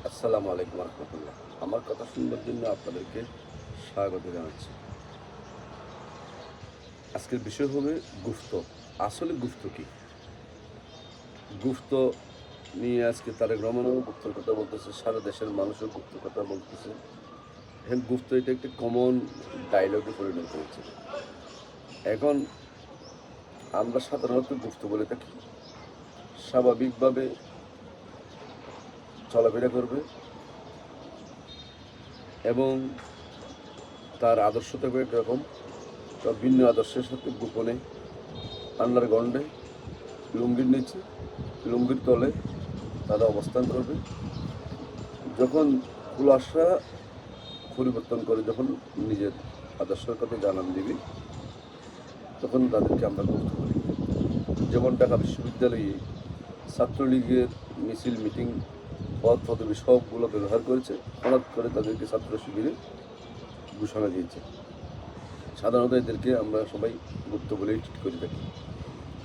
আসসালামু আলাইকুম রহমতুল্লাহ। আমার কথা শুনবার জন্য আপনাদেরকে স্বাগত জানাচ্ছি। আজকের বিষয় হবে গুফত। আসলে গুফত কি? গুফত নিয়ে আজকে তারেক রহমানও গুপ্তর কথা বলতেছে, সারা দেশের মানুষও গুপ্তর কথা বলতেছে। এখন গুফত এটা একটা কমন ডায়লগে পরিণত হয়েছে। এখন আমরা সাধারণত গুফত বলে থাকি, স্বাভাবিকভাবে চলাফেরা করবে এবং তার আদর্শ থাকবে একরকম, ভিন্ন আদর্শের সাথে গোপনে আন্ডারগ্রাউন্ডে লুঙ্গির নিচে, লুঙ্গির তলে তারা অবস্থান করবে। যখন খুলাসা পরিবর্তন করে, যখন নিজের আদর্শের কথা জানান দিবি, তখন তাদেরকে আমরা গুপ্ত করি। যেমন ঢাকা বিশ্ববিদ্যালয়ে ছাত্রলীগের মিছিল, মিটিং, পদ পদবি সবগুলো ব্যবহার করেছে, হঠাৎ করে তাদেরকে ছাত্র শিবিরে ঘোষণা দিয়েছে। সাধারণত এদেরকে আমরা সবাই গুপ্ত বলেই ঠিক করে থাকি।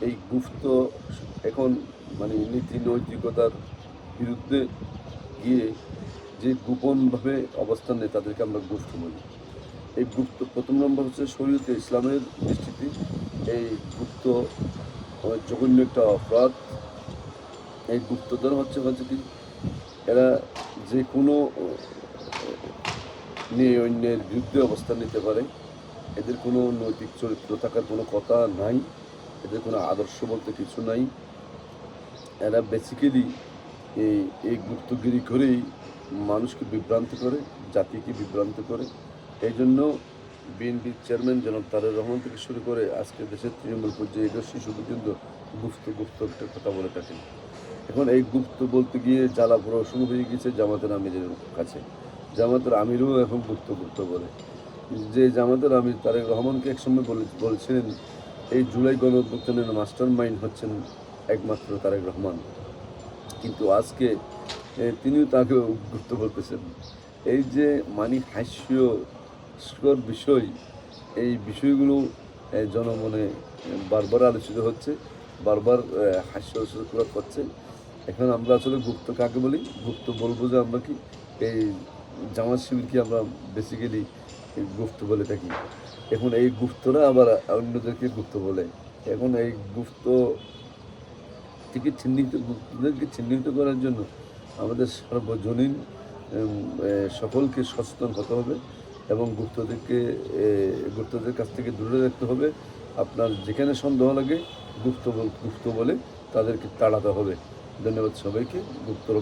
এই গুপ্ত এখন নীতি নৈতিকতার বিরুদ্ধে গিয়ে যে গোপনভাবে অবস্থান নেয় তাদেরকে আমরা গুপ্ত বলি। এই গুপ্ত প্রথম নম্বর হচ্ছে শরীয়তে ইসলামের দৃষ্টিতে এই গুপ্ত জঘন্য একটা অপরাধ। এই গুপ্তধর হচ্ছে কি, এরা যে কোনো নিয়ে অন্যের বিরুদ্ধে অবস্থান নিতে পারে। এদের কোনো নৈতিক চরিত্র থাকার কোনো কথা নাই, এদের কোনো আদর্শ বলতে কিছু নাই। এরা বেসিক্যালি এই গুপ্তগিরি করেই মানুষকে বিভ্রান্ত করে, জাতিকে বিভ্রান্ত করে। এই জন্য বিএনপির চেয়ারম্যান জনাব তারেক রহমান থেকে শুরু করে আজকে দেশের তৃণমূল পর্যায়ে এটা শিশু পর্যন্ত গুপ্ত একটা কথা বলে থাকেন। এখন এই গুপ্ত বলতে গিয়ে জ্বালা পোড়া শুরু হয়ে গেছে জামাতের আমিরের কাছে। জামাতের আমিরও এখন গুপ্ত বলে। যে জামাতের আমির তারেক রহমানকে একসময় বলেছিলেন এই জুলাই গণ অভ্যুত্থানের মাস্টার মাইন্ড হচ্ছেন একমাত্র তারেক রহমান, কিন্তু আজকে তিনিও তাকে গুপ্ত বলতেছেন। এই যে হাস্যস্কর বিষয়, এই বিষয়গুলো জনমনে বারবার আলোচিত হচ্ছে, বারবার হাস্যস্কর করছে। এখন আমরা আসলে গুপ্ত কাকে বলি? গুপ্ত বলবো যে আমরা কি এই জামাত শিবিরকে আমরা বেসিক্যালি গুপ্ত বলে থাকি। এখন এই গুপ্তরা আবার অন্যদেরকে গুপ্ত বলে। এখন এই গুপ্ত থেকে গুপ্তদেরকে চিহ্নিত করার জন্য আমাদের সার্বজনীন সকলকে সচেতন হতে হবে এবং গুপ্তদের কাছ থেকে দূরে রাখতে হবে। আপনার যেখানে সন্দেহ লাগে গুপ্ত বলে তাদেরকে তাড়াতে হবে। ধন্যবাদ সবাইকে। গুপ্তর